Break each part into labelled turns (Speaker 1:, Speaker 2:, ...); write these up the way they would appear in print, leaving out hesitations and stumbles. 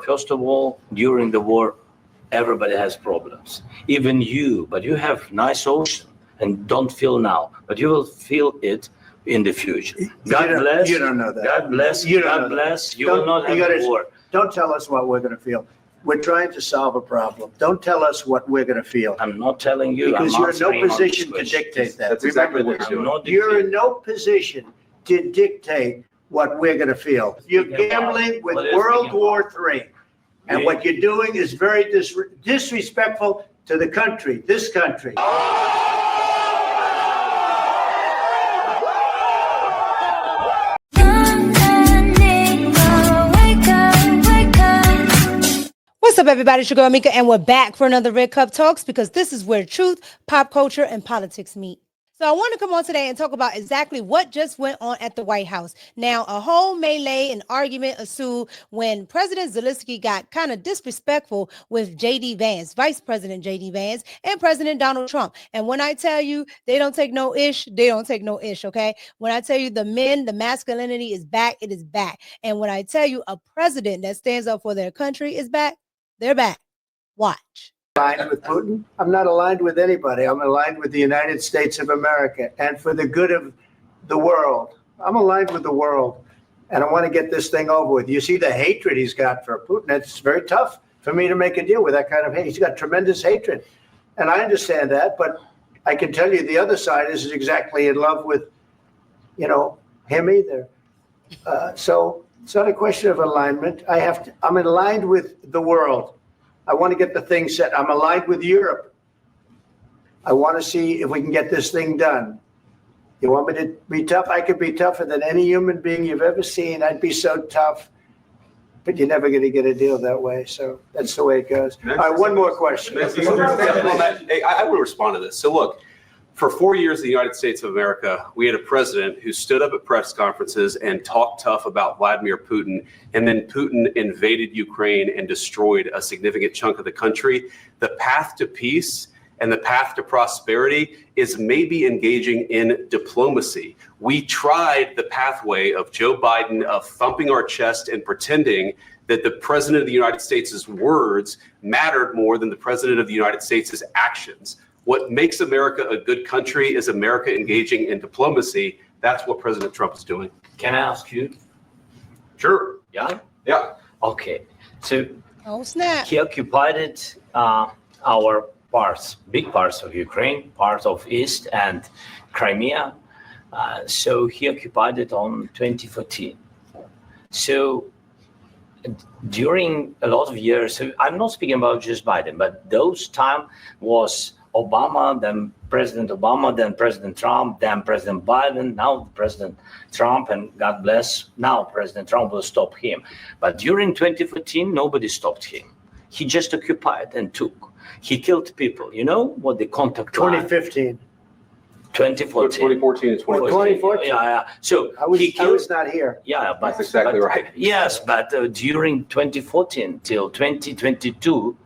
Speaker 1: First of all, during the war, everybody has problems. Even you, but you have nice ocean and don't feel now, but you will feel it in the future. God bless.
Speaker 2: You don't know that.
Speaker 1: God bless. God bless. You will not have a war.
Speaker 2: Don't tell us what we're going to feel. We're trying to solve a problem. Don't tell us what we're going to feel.
Speaker 1: I'm not telling you.
Speaker 2: Because you're in no position to dictate that.
Speaker 3: That's exactly what you're doing.
Speaker 2: You're in no position to dictate what we're going to feel. You're gambling with World War III. And what you're doing is very disrespectful to the country, this country.
Speaker 4: What's up, everybody? It's your girl Micca, and we're back for another Red Cup Talks because this is where truth, pop culture, and politics meet. So I want to come on today and talk about exactly what just went on at the White House. Now, a whole melee and argument ensued when President Zelensky got kind of disrespectful with J.D. Vance, Vice President J.D. Vance, and President Donald Trump. And when I tell you they don't take no ish, they don't take no ish, okay? When I tell you the masculinity is back, it is back. And when I tell you a president that stands up for their country is back, they're back. Watch.
Speaker 2: Aligned with Putin? I'm not aligned with anybody. I'm aligned with the United States of America and for the good of the world. I'm aligned with the world, and I want to get this thing over with. You see the hatred he's got for Putin. It's very tough for me to make a deal with that kind of hate. He's got tremendous hatred, and I understand that, but I can tell you the other side isn't exactly in love with, him either. So it's not a question of alignment. I'm aligned with the world. I want to get the thing set. I'm aligned with Europe. I want to see if we can get this thing done. You want me to be tough? I could be tougher than any human being you've ever seen. I'd be so tough. But you're never going to get a deal that way. So that's the way it goes. All right, one more question.
Speaker 3: Hey, I will respond to this. So look, for 4 years in the United States of America, we had a president who stood up at press conferences and talked tough about Vladimir Putin, and then Putin invaded Ukraine and destroyed a significant chunk of the country. The path to peace and the path to prosperity is maybe engaging in diplomacy. We tried the pathway of Joe Biden of thumping our chest and pretending that the president of the United States' words mattered more than the president of the United States' actions. What makes America a good country is America engaging in diplomacy. That's what President Trump is doing.
Speaker 1: Can I ask you?
Speaker 3: Sure.
Speaker 1: Yeah?
Speaker 3: Yeah.
Speaker 1: Okay. So
Speaker 4: snap.
Speaker 1: he occupied our parts, big parts of Ukraine, part of East and Crimea. So he occupied it on 2014. So during a lot of years, so I'm not speaking about just Biden, but those time was Obama, then President Obama, then President Trump, then President Biden, now President Trump, and God bless, now President Trump will stop him. But during 2014, nobody stopped him. He just occupied and took. He killed people. You know what the contact
Speaker 2: 2015.
Speaker 3: 2014 and 2014.
Speaker 1: Yeah. So
Speaker 2: I was not here.
Speaker 1: Yeah, but
Speaker 3: that's exactly right.
Speaker 1: Yes, but during 2014 till 2022,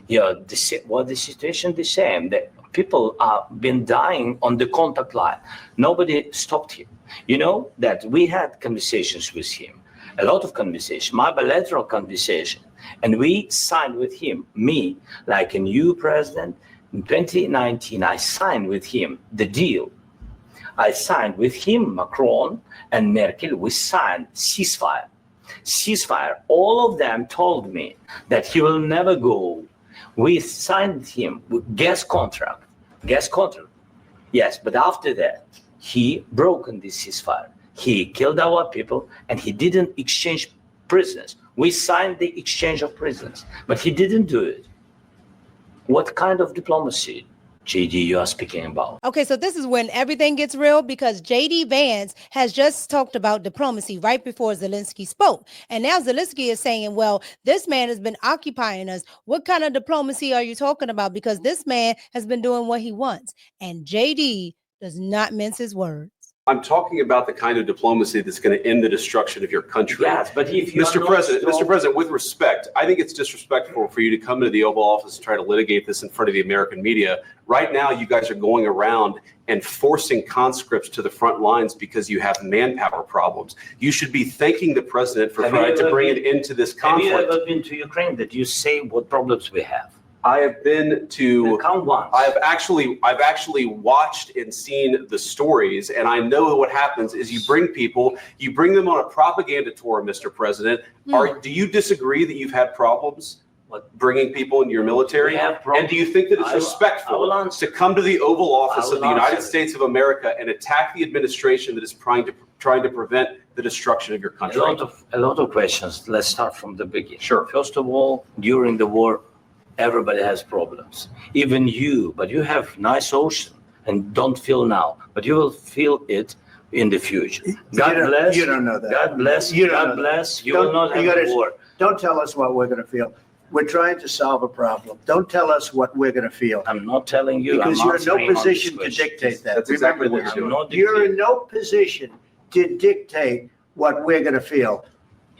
Speaker 1: the situation the same. The people are been dying on the contact line. Nobody stopped him. You know that we had conversations with him, a lot of conversation, my bilateral conversation, and we signed with him. Me, like a new president in 2019, I signed with him the deal. I signed with him, Macron and Merkel. We signed ceasefire. All of them told me that he will never go. We signed him with gas contract. Yes, but after that, he broken this ceasefire. He killed our people and he didn't exchange prisoners. We signed the exchange of prisoners, but he didn't do it. What kind of diplomacy, JD, you are speaking about?
Speaker 4: Okay, so this is when everything gets real because J.D. Vance has just talked about diplomacy right before Zelensky spoke. And now Zelensky is saying, well, this man has been occupying us. What kind of diplomacy are you talking about? Because this man has been doing what he wants. And J.D. does not mince his words.
Speaker 3: I'm talking about the kind of diplomacy that's going to end the destruction of your country.
Speaker 1: Yes, but if you
Speaker 3: Mr. President, with respect, I think it's disrespectful for you to come to the Oval Office and try to litigate this in front of the American media. Right now, you guys are going around and forcing conscripts to the front lines because you have manpower problems. You should be thanking the president for trying to bring it into this conflict.
Speaker 1: Have you ever been to Ukraine that you say what problems we have?
Speaker 3: I have been to.
Speaker 1: Count once.
Speaker 3: I've actually watched and seen the stories, and I know what happens is you bring them on a propaganda tour, Mr. President. Do you disagree that you've had problems bringing people into your military? And do you think that it's respectful to come to the Oval Office of the United States of America and attack the administration that is trying to prevent the destruction of your country?
Speaker 1: A lot of questions. Let's start from the beginning.
Speaker 3: Sure.
Speaker 1: First of all, during the war, everybody has problems, even you, but you have nice ocean and don't feel now, but you will feel it in the future. God bless.
Speaker 2: You don't know that.
Speaker 1: God bless.
Speaker 2: You
Speaker 1: God bless. You will not have a war.
Speaker 2: Don't tell us what we're going to feel. We're trying to solve a problem. Don't tell us what we're going to feel.
Speaker 1: I'm not telling you.
Speaker 2: Because you're in no position to dictate that.
Speaker 3: That's exactly what
Speaker 2: Remember
Speaker 3: you're
Speaker 2: this. You're in no position to dictate what we're going to feel.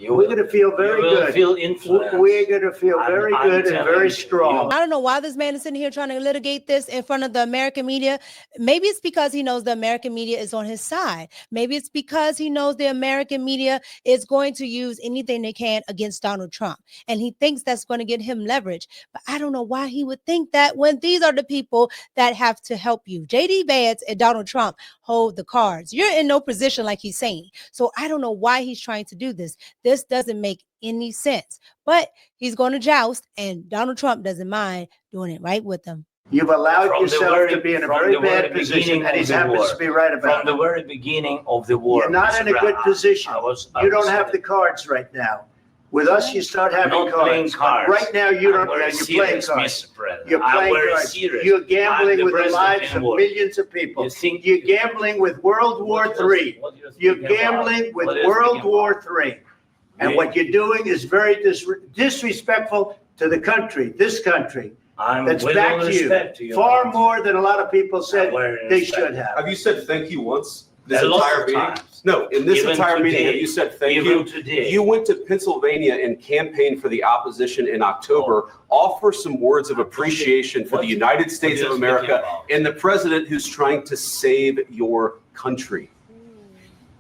Speaker 2: We're going to feel very good.
Speaker 1: Feel influenced.
Speaker 2: We're going to feel very good and very strong.
Speaker 4: I don't know why this man is sitting here trying to litigate this in front of the American media. Maybe it's because he knows the American media is on his side. Maybe it's because he knows the American media is going to use anything they can against Donald Trump. And he thinks that's going to get him leverage. But I don't know why he would think that when these are the people that have to help you. J.D. Vance and Donald Trump hold the cards. You're in no position like he's saying. So I don't know why he's trying to do this. This doesn't make any sense, but he's going to joust, and Donald Trump doesn't mind doing it right with him.
Speaker 2: You've allowed yourself to be in a very bad position, and he happens to be right about it.
Speaker 1: From the very beginning of the war.
Speaker 2: You're not in a good position. You don't have the cards right now. With us, you start having cards. Right now, you don't. You're playing cards. You're playing cards. You're gambling with the lives of millions of people. You're gambling with World War III. You're gambling with World War III. And what you're doing is very disrespectful to the country, this country. That's back to you far more than a lot of people said they should have.
Speaker 3: Have you said thank you once? This entire meeting? No, in this entire meeting, have you said thank you? You went to Pennsylvania and campaigned for the opposition in October. Offer some words of appreciation for the United States of America and the president who's trying to save your country.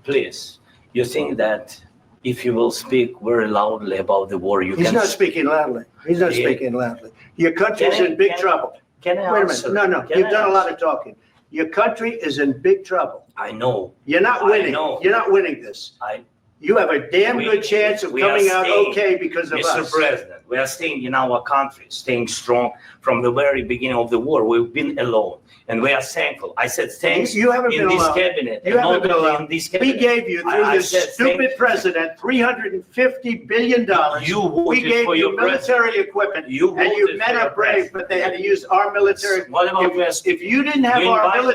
Speaker 1: Please, you think that if you will speak very loudly about the war, you can...
Speaker 2: He's not speaking loudly. He's not speaking loudly. Your country's in big trouble.
Speaker 1: Can I
Speaker 2: Wait a
Speaker 1: answer?
Speaker 2: minute. No, you've done a lot of talking. Your country is in big trouble.
Speaker 1: I know.
Speaker 2: You're not winning. You're not winning this. You have a damn good chance of coming out okay because of us.
Speaker 1: Mr. President, we are staying in our country, staying strong from the very beginning of the war. We've been alone, and we are thankful. I said thanks
Speaker 2: you haven't
Speaker 1: in
Speaker 2: been
Speaker 1: this
Speaker 2: alone.
Speaker 1: cabinet.
Speaker 2: You haven't been alone.
Speaker 1: In this cabinet.
Speaker 2: We gave you, through this stupid president, $350 billion. We gave you military equipment, and you men are brave, but they had to use our military. If you didn't have our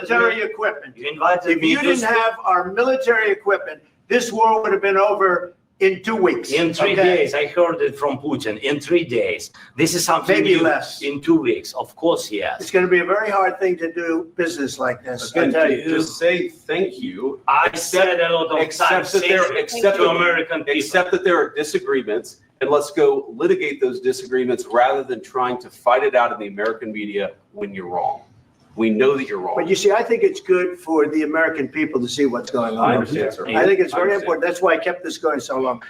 Speaker 2: military equipment, this war would have been over in 2 weeks.
Speaker 1: In 3 days. I heard it from Putin. In 3 days. This is something
Speaker 2: maybe
Speaker 1: new.
Speaker 2: Less.
Speaker 1: In 2 weeks. Of course, yes.
Speaker 2: It's going to be a very hard thing to do business like this.
Speaker 3: Again, to say thank you.
Speaker 1: I said a lot of times to American people.
Speaker 3: Except that there are disagreements, and let's go litigate those disagreements rather than trying to fight it out in the American media when you're wrong. We know that you're wrong.
Speaker 2: But you see, I think it's good for the American people to see what's going on.
Speaker 3: I understand, sir.
Speaker 2: I think it's very important. That's why I kept this going so long.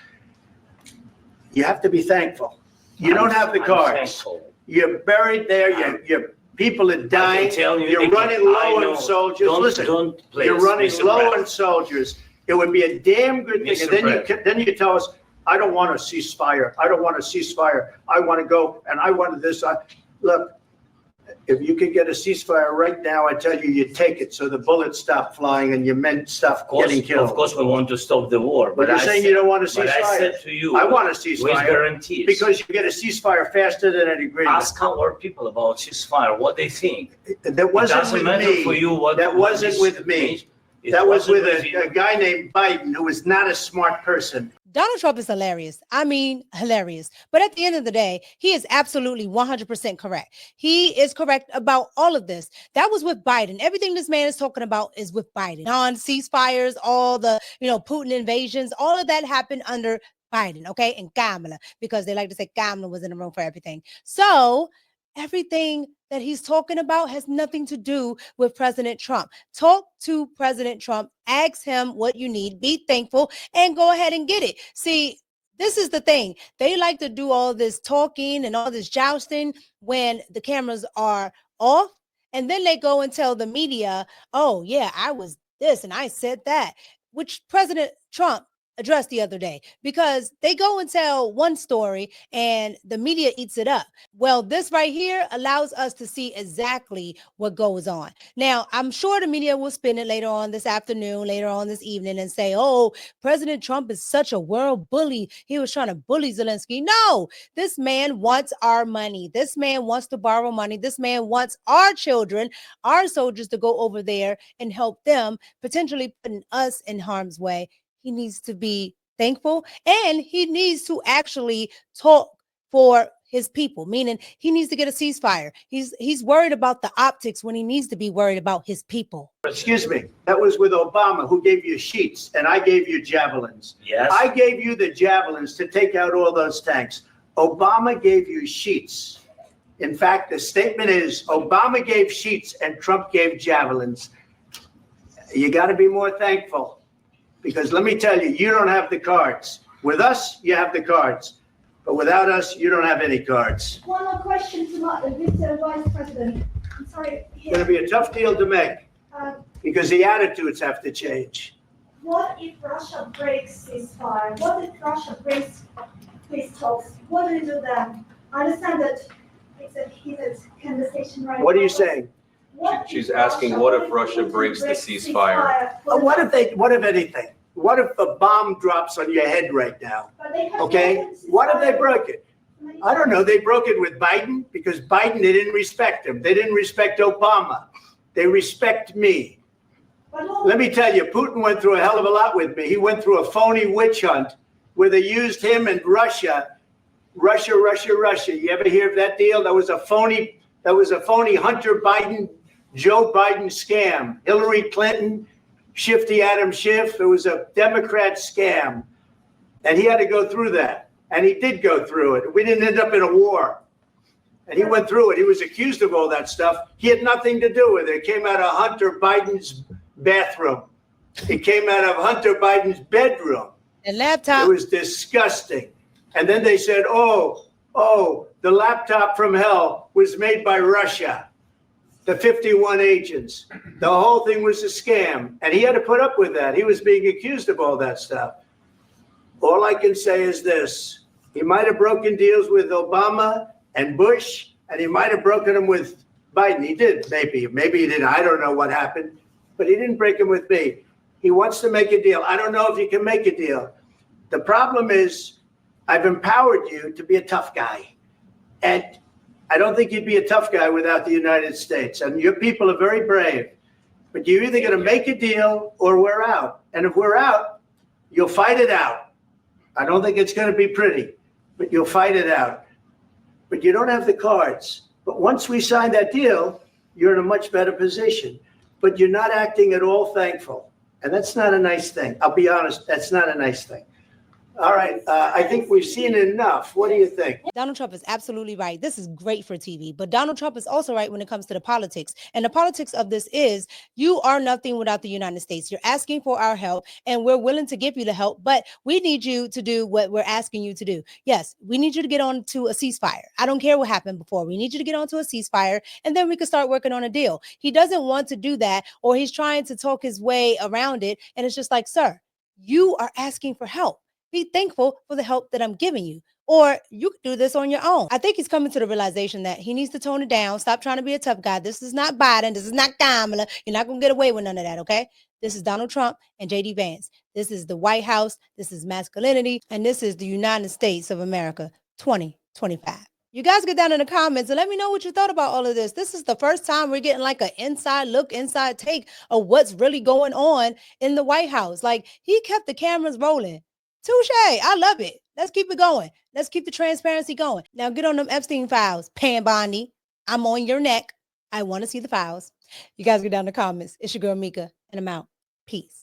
Speaker 2: You have to be thankful. You don't have the cards. You're buried there. Your people are dying. You're running low on soldiers. Listen, you're running low on soldiers. It would be a damn good thing. And then you tell us, I don't want a ceasefire. I don't want a ceasefire. I want to go and I want this. Look. If you could get a ceasefire right now, I tell you, you take it so the bullets stop flying and your men stop getting killed.
Speaker 1: Of course, we want to stop the war.
Speaker 2: But you're saying you don't want a ceasefire.
Speaker 1: But I said to you,
Speaker 2: I want a ceasefire.
Speaker 1: With guarantees.
Speaker 2: Because you get a ceasefire faster than an agreement.
Speaker 1: Ask our people about ceasefire, what they think.
Speaker 2: That wasn't with me. That wasn't with me. That was with a guy named Biden who was not a smart person.
Speaker 4: Donald Trump is hilarious. I mean, hilarious. But at the end of the day, he is absolutely 100% correct. He is correct about all of this. That was with Biden. Everything this man is talking about is with Biden. On ceasefires, all the, Putin invasions, all of that happened under Biden, okay? And Kamala, because they like to say Kamala was in the room for everything. So everything that he's talking about has nothing to do with President Trump. Talk to President Trump, ask him what you need, be thankful, and go ahead and get it. See, this is the thing. They like to do all this talking and all this jousting when the cameras are off. And then they go and tell the media, oh, yeah, I was this and I said that, which President Trump addressed the other day, because they go and tell one story and the media eats it up. Well, this right here allows us to see exactly what goes on. Now, I'm sure the media will spin it later on this afternoon, later on this evening, and say, oh, President Trump is such a world bully. He was trying to bully Zelensky. No, this man wants our money. This man wants to borrow money. This man wants our children, our soldiers, to go over there and help them, potentially putting us in harm's way. He needs to be thankful, and he needs to actually talk for his people, meaning he needs to get a ceasefire. He's worried about the optics when he needs to be worried about his people.
Speaker 2: Excuse me. That was with Obama, who gave you sheets, and I gave you javelins.
Speaker 1: Yes.
Speaker 2: I gave you the javelins to take out all those tanks. Obama gave you sheets. In fact, the statement is Obama gave sheets and Trump gave javelins. You got to be more thankful. Because let me tell you, you don't have the cards. With us, you have the cards. But without us, you don't have any cards.
Speaker 5: One more question to Mr. Vice President. I'm sorry.
Speaker 2: It's going to be a tough deal to make because the attitudes have to change.
Speaker 5: What if Russia breaks ceasefire? What if Russia breaks peace talks? What do you do then? I understand that it's a heated conversation right now.
Speaker 2: What are you saying?
Speaker 3: She's asking, what if Russia breaks the ceasefire?
Speaker 2: What if anything? What if a bomb drops on your head right now? Okay? What if they broke it? I don't know. They broke it with Biden because Biden, they didn't respect him. They didn't respect Obama. They respect me. Let me tell you, Putin went through a hell of a lot with me. He went through a phony witch hunt where they used him and Russia. You ever hear of that deal? That was a phony Hunter Biden, Joe Biden scam. Hillary Clinton, Shifty Adam Schiff. It was a Democrat scam. And he had to go through that. And he did go through it. We didn't end up in a war. And he went through it. He was accused of all that stuff. He had nothing to do with it. It came out of Hunter Biden's bathroom. It came out of Hunter Biden's bedroom.
Speaker 4: And laptop.
Speaker 2: It was disgusting. And then they said, oh, the laptop from hell was made by Russia. The 51 agents. The whole thing was a scam. And he had to put up with that. He was being accused of all that stuff. All I can say is this. He might have broken deals with Obama and Bush, and he might have broken them with Biden. He did, maybe. Maybe he didn't. I don't know what happened. But he didn't break them with me. He wants to make a deal. I don't know if he can make a deal. The problem is I've empowered you to be a tough guy. And I don't think you'd be a tough guy without the United States. And your people are very brave. But you're either going to make a deal or we're out. And if we're out, you'll fight it out. I don't think it's going to be pretty, but you'll fight it out. But you don't have the cards. But once we sign that deal, you're in a much better position. But you're not acting at all thankful. And that's not a nice thing. I'll be honest, that's not a nice thing. All right. I think we've seen enough. What do you think?
Speaker 4: Donald Trump is absolutely right. This is great for TV, but Donald Trump is also right when it comes to the politics. And the politics of this is you are nothing without the United States. You're asking for our help and we're willing to give you the help, but we need you to do what we're asking you to do. Yes, we need you to get on to a ceasefire. I don't care what happened before. We need you to get on to a ceasefire and then we can start working on a deal. He doesn't want to do that, or he's trying to talk his way around it. And it's just like, sir, you are asking for help. Be thankful for the help that I'm giving you, or you can do this on your own. I think he's coming to the realization that he needs to tone it down. Stop trying to be a tough guy. This is not Biden. This is not Kamala. You're not going to get away with none of that, okay? This is Donald Trump and J.D. Vance. This is the White House. This is masculinity. And this is the United States of America 2025. You guys get down in the comments and let me know what you thought about all of this. This is the first time we're getting like an inside look, inside take of what's really going on in the White House. Like, he kept the cameras rolling Touche. I love it. Let's keep it going. Let's keep the transparency going. Now get on them Epstein files. Pan Bondi, I'm on your neck. I want to see the files. You guys get down in the comments. It's your girl Mika, and I'm out. Peace.